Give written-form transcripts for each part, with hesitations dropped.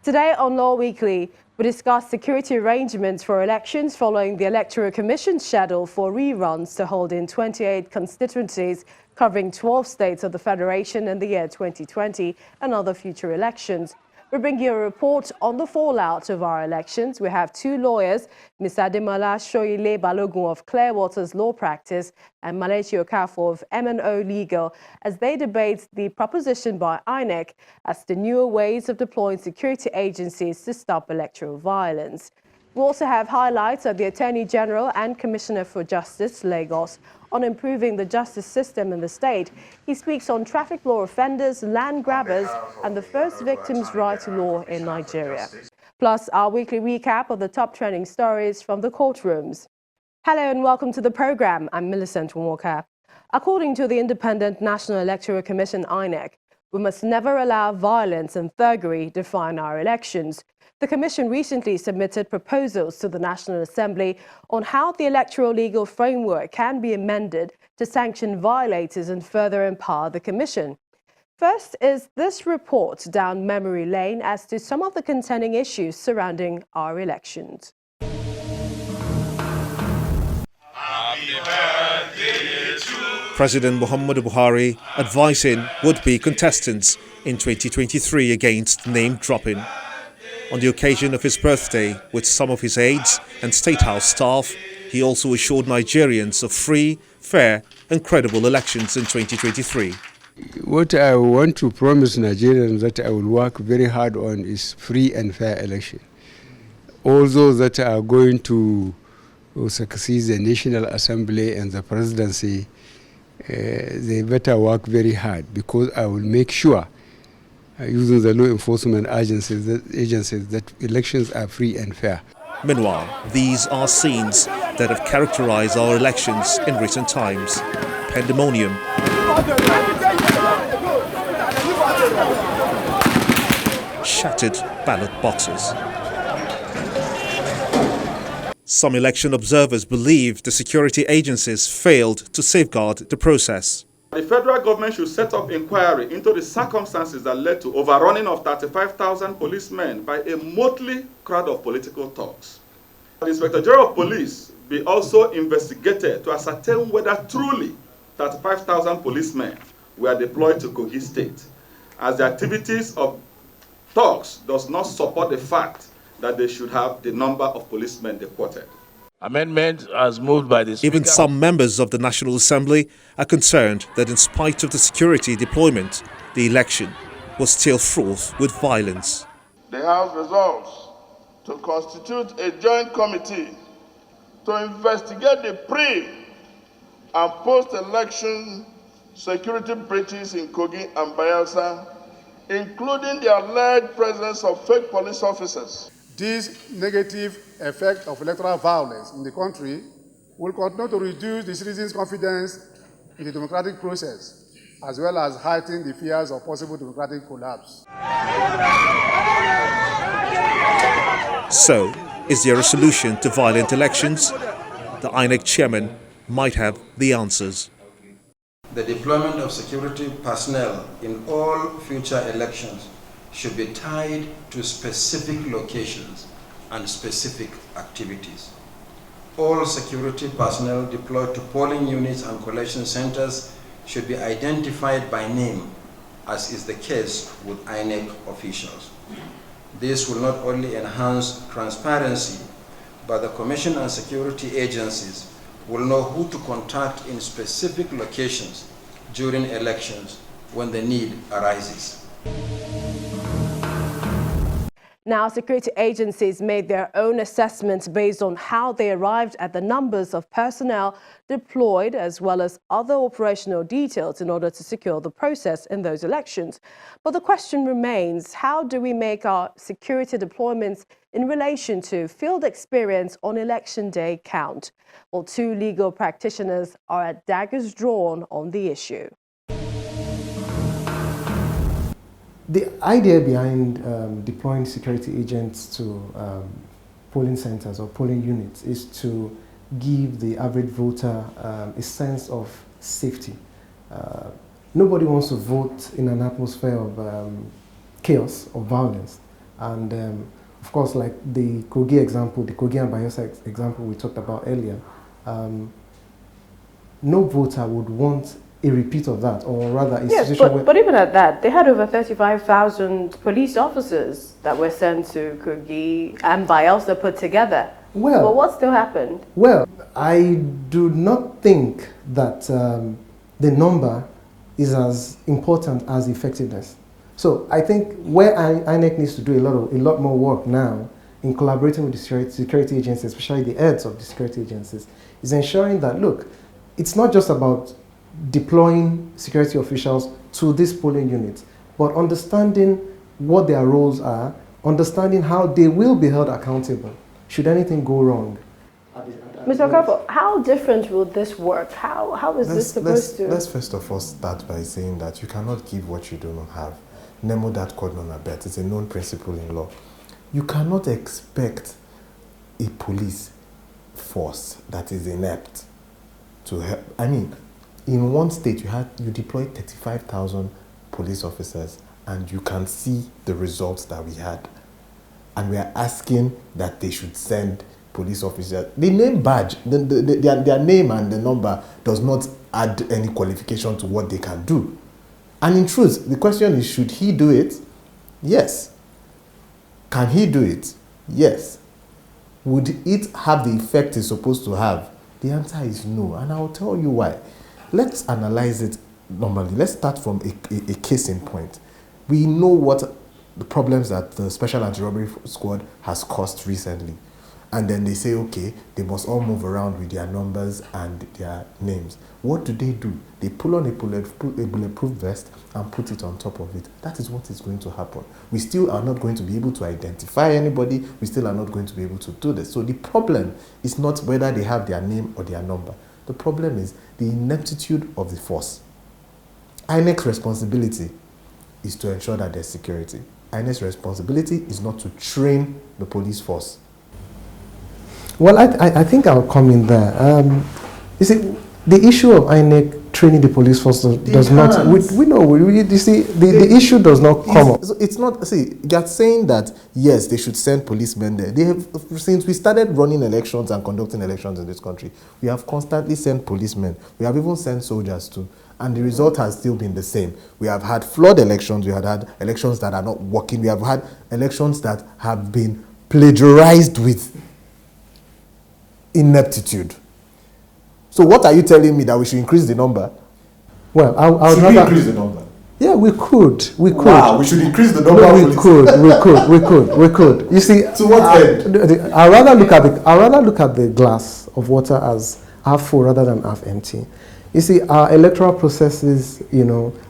Today on Law Weekly, we discuss security arrangements for elections following the Electoral Commission's schedule for reruns to hold in 28 constituencies covering 12 states of the Federation in the year 2020 and other future elections. We bring you a report on the fallout of our elections. We have two lawyers, Ms. Ademola Soyile Balogun of Clearwater's Law Practice and Malechi Okafor of M&O Legal, as they debate the proposition by INEC as to newer ways of deploying security agencies to stop electoral violence. We also have highlights of the Attorney General and Commissioner for Justice, Lagos, on improving the justice system in the state. He speaks on traffic law offenders, land grabbers, and the first victims' right to law in Nigeria. Plus, our weekly recap of the top trending stories from the courtrooms. Hello and welcome to the program. I'm Millicent Walker. According to the Independent National Electoral Commission, INEC, we must never allow violence and thuggery define our elections. The Commission recently submitted proposals to the National Assembly on how the electoral legal framework can be amended to sanction violators and further empower the Commission. First is this report down memory lane as to some of the contending issues surrounding our elections. President Muhammadu Buhari advising would-be contestants in 2023 against name-dropping. On the occasion of his birthday, with some of his aides and State House staff, he also assured Nigerians of free, fair and credible elections in 2023. What I want to promise Nigerians that I will work very hard on is free and fair election. All those that are going to succeed the National Assembly and the presidency, they better work very hard, because I will make sure using the law enforcement agencies that elections are free and fair. Meanwhile, these are scenes that have characterized our elections in recent times. Pandemonium, shattered ballot boxes. Some election observers believe the security agencies failed to safeguard the process. The federal government should set up inquiry into the circumstances that led to overrunning of 35,000 policemen by a motley crowd of political thugs. The Inspector General of Police be also investigated to ascertain whether truly 35,000 policemen were deployed to Kogi State, as the activities of thugs does not support the fact that they should have the number of policemen deported. Amendment as moved by the Speaker. Even some members of the National Assembly are concerned that in spite of the security deployment, the election was still fraught with violence. The House resolves to constitute a joint committee to investigate the pre- and post-election security breaches in Kogi and Bayelsa, including the alleged presence of fake police officers. This negative effect of electoral violence in the country will continue to reduce the citizens' confidence in the democratic process, as well as heighten the fears of possible democratic collapse. So, is there a solution to violent elections? The INEC chairman might have the answers. The deployment of security personnel in all future elections should be tied to specific locations and specific activities. All security personnel deployed to polling units and collection centers should be identified by name, as is the case with INEC officials. This will not only enhance transparency, but the Commission and security agencies will know who to contact in specific locations during elections when the need arises. Now, security agencies made their own assessments based on how they arrived at the numbers of personnel deployed, as well as other operational details in order to secure the process in those elections. But the question remains, how do we make our security deployments in relation to field experience on election day count? Well, two legal practitioners are at daggers drawn on the issue. The idea behind deploying security agents to polling centers or polling units is to give the average voter a sense of safety. Nobody wants to vote in an atmosphere of chaos or violence. And of course, like the Kogi example, the Kogi and Bayelsa example we talked about earlier, no voter would want a repeat of that, or rather a Yes, situation but even at that, they had over 35,000 police officers that were sent to Kogi and Bayelsa put together. Well, what still happened? Well, I do not think that the number is as important as effectiveness. So I think where INEC needs to do a lot more work now in collaborating with the security agencies, especially the heads of the security agencies, is ensuring that, look, it's not just about deploying security officials to these polling units, but understanding what their roles are, understanding how they will be held accountable should anything go wrong. Mr. Okafor, how different will this work? How is this supposed to? Let's first of all start by saying that you cannot give what you do not have. Nemo dat quod non habet. It's a known principle in law. You cannot expect a police force that is inept to help. I mean, in one state you deploy 35,000 police officers, and you can see the results that we had. And we are asking that they should send police officers. The name badge, their name and the number does not add any qualification to what they can do. And in truth, the question is, should he do it? Yes. Can he do it? Yes. Would it have the effect it's supposed to have? The answer is no, and I'll tell you why. Let's analyze it normally. Let's start from a case in point. We know what the problems that the Special Anti-Robbery Squad has caused recently. And then they say, okay, they must all move around with their numbers and their names. What do? They pull on a bulletproof vest and put it on top of it. That is what is going to happen. We still are not going to be able to identify anybody. We still are not going to be able to do this. So the problem is not whether they have their name or their number. The problem is the ineptitude of the force. INEC's responsibility is to ensure that there's security. INEC's responsibility is not to train the police force. Well, I think I'll come in there. You see, the issue of INEC training the police force does not. We know. You see, the issue does not come up. It's not. See, you're saying that yes, they should send policemen there. They have, since we started running elections and conducting elections in this country, we have constantly sent policemen. We have even sent soldiers too, and the result has still been the same. We have had flawed elections. We have had elections that are not working. We have had elections that have been plagiarized with ineptitude. So what are you telling me, that we should increase the number? Well, should we increase the number? Yeah, we could. Wow, we should increase the number. No, we could. You see, to what end? I rather look at the glass of water as half full rather than half empty. You see, our electoral processes,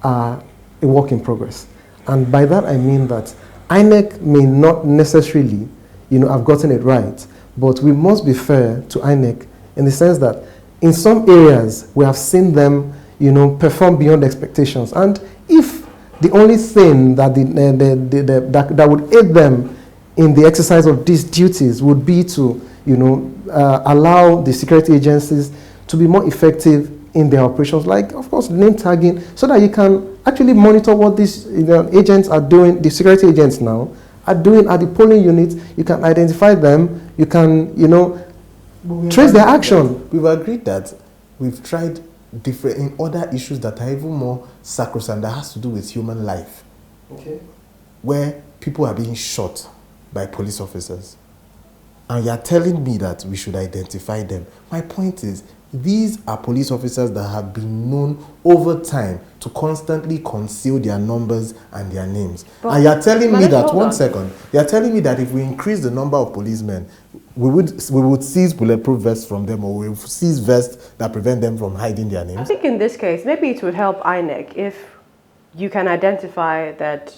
are a work in progress, and by that I mean that INEC may not necessarily, have gotten it right, but we must be fair to INEC in the sense that in some areas we have seen them, perform beyond expectations. And if the only thing that that would aid them in the exercise of these duties would be to, allow the security agencies to be more effective in their operations, like, of course, name tagging, so that you can actually monitor what these agents are doing, the security agents now are doing at the polling units. You can identify them. You can, trace their action. We've agreed that we've tried different in other issues that are even more sacrosanct, that has to do with human life. Okay. Where people are being shot by police officers. And you're telling me that we should identify them. My point is, these are police officers that have been known over time to constantly conceal their numbers and their names. But and you're telling me that, one second, you're telling me that if we increase the number of policemen, we would seize bulletproof vests from them, or we would seize vests that prevent them from hiding their names? I think in this case, maybe it would help INEC if you can identify that,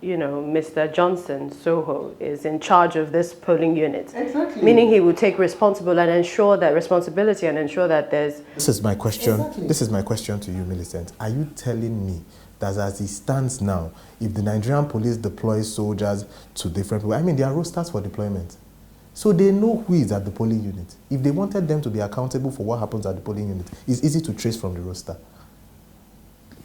Mr. Johnson Soho is in charge of this polling unit. Exactly. Meaning he would take responsibility and ensure that there's... This is my question. Exactly. This is my question to you, Millicent. Are you telling me that as it stands now, if the Nigerian police deploys soldiers to different people, there are rosters for deployment. So they know who is at the polling unit. If they wanted them to be accountable for what happens at the polling unit, it's easy to trace from the roster.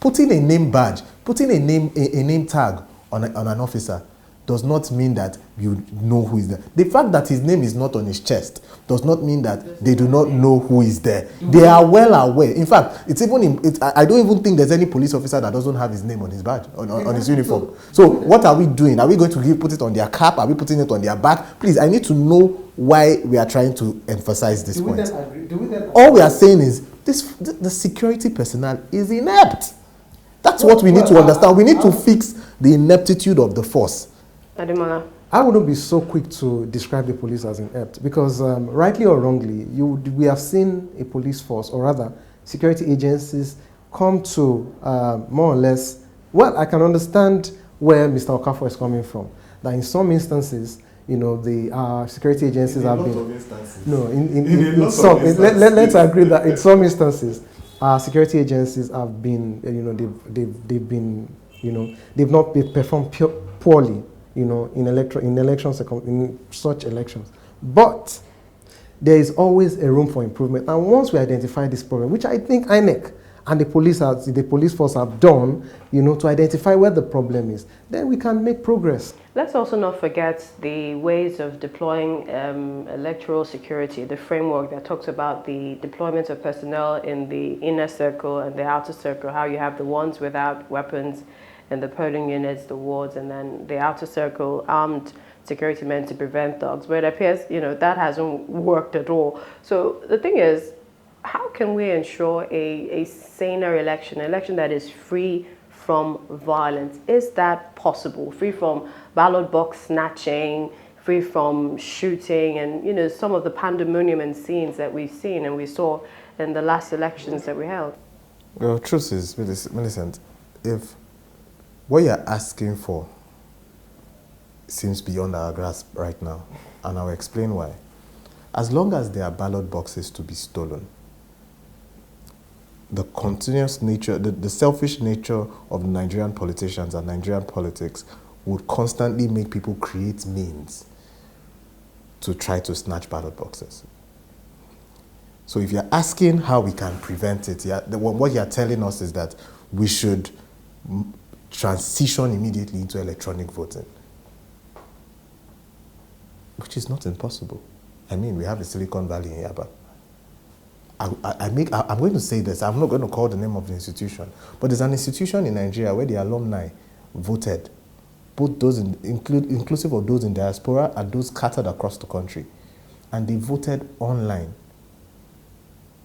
Putting a name badge, putting a name tag on an officer does not mean that you know who is there. The fact that his name is not on his chest does not mean that they do not know who is there. They are well aware. In fact, it's even I don't even think there's any police officer that doesn't have his name on his badge, on his uniform. So what are we doing? Are we going to put it on their cap? Are we putting it on their back? Please, I need to know why we are trying to emphasize this point. All we are saying is the security personnel is inept. That's what we need to understand. We need to fix the ineptitude of the force. Ademola. I wouldn't be so quick to describe the police as inept because rightly or wrongly, we have seen a police force, or rather security agencies, come to more or less, well, I can understand where Mr. Okafor is coming from. That in some instances, you know, the security agencies have been... No, in some, let's agree that in some instances, security agencies have been, you know, they've been, you know, they've not performed poorly, you know, in such elections. But there is always a room for improvement. And once we identify this problem, which I think INEC and the police force have done, you know, to identify where the problem is, then we can make progress. Let's also not forget the ways of deploying electoral security, the framework that talks about the deployment of personnel in the inner circle and the outer circle, how you have the ones without weapons and the polling units, the wards, and then the outer circle, armed security men to prevent thugs. But it appears, you know, that hasn't worked at all. So the thing is, how can we ensure a saner election, an election that is free from violence? Is that possible? Free from ballot box snatching, free from shooting, and, you know, some of the pandemonium and scenes that we've seen and we saw in the last elections that we held? Well, truth is, Millicent, if what you're asking for seems beyond our grasp right now, and I'll explain why. As long as there are ballot boxes to be stolen, the continuous nature, the selfish nature of Nigerian politicians and Nigerian politics would constantly make people create means to try to snatch ballot boxes. So if you're asking how we can prevent it, what you're telling us is that we should transition immediately into electronic voting, which is not impossible. I mean, we have the Silicon Valley in Yaba. I'm going to say this, I'm not going to call the name of the institution, but there's an institution in Nigeria where the alumni voted, both those inclusive of those in diaspora and those scattered across the country, and they voted online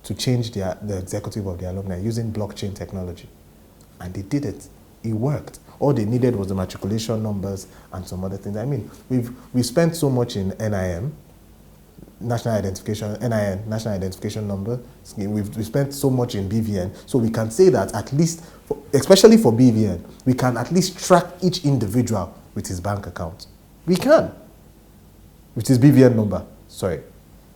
to change the executive of the alumni using blockchain technology. And they did it. It worked. All they needed was the matriculation numbers and some other things. I mean, we've spent so much in NIN, National Identification Number. We've spent so much in BVN, so we can say that at least, especially for BVN, we can at least track each individual with his bank account. We can. With his BVN number, sorry.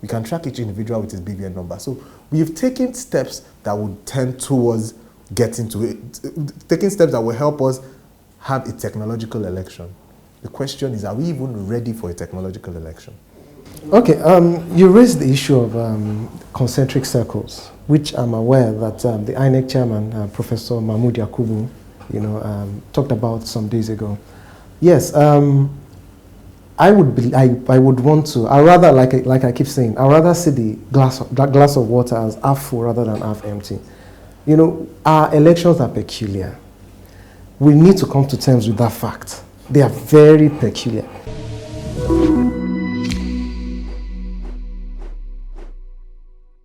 We can track each individual with his BVN number. So we've taken steps that would tend towards getting to it, taking steps that will help us have a technological election. The question is, are we even ready for a technological election? Okay, you raised the issue of concentric circles, which I'm aware that the INEC chairman, Professor Mahmoud Yakubu, you know, talked about some days ago. Yes, I would want to. I rather, like I keep saying, I rather see the glass of water as half full rather than half empty. You know, our elections are peculiar. We need to come to terms with that fact. They are very peculiar.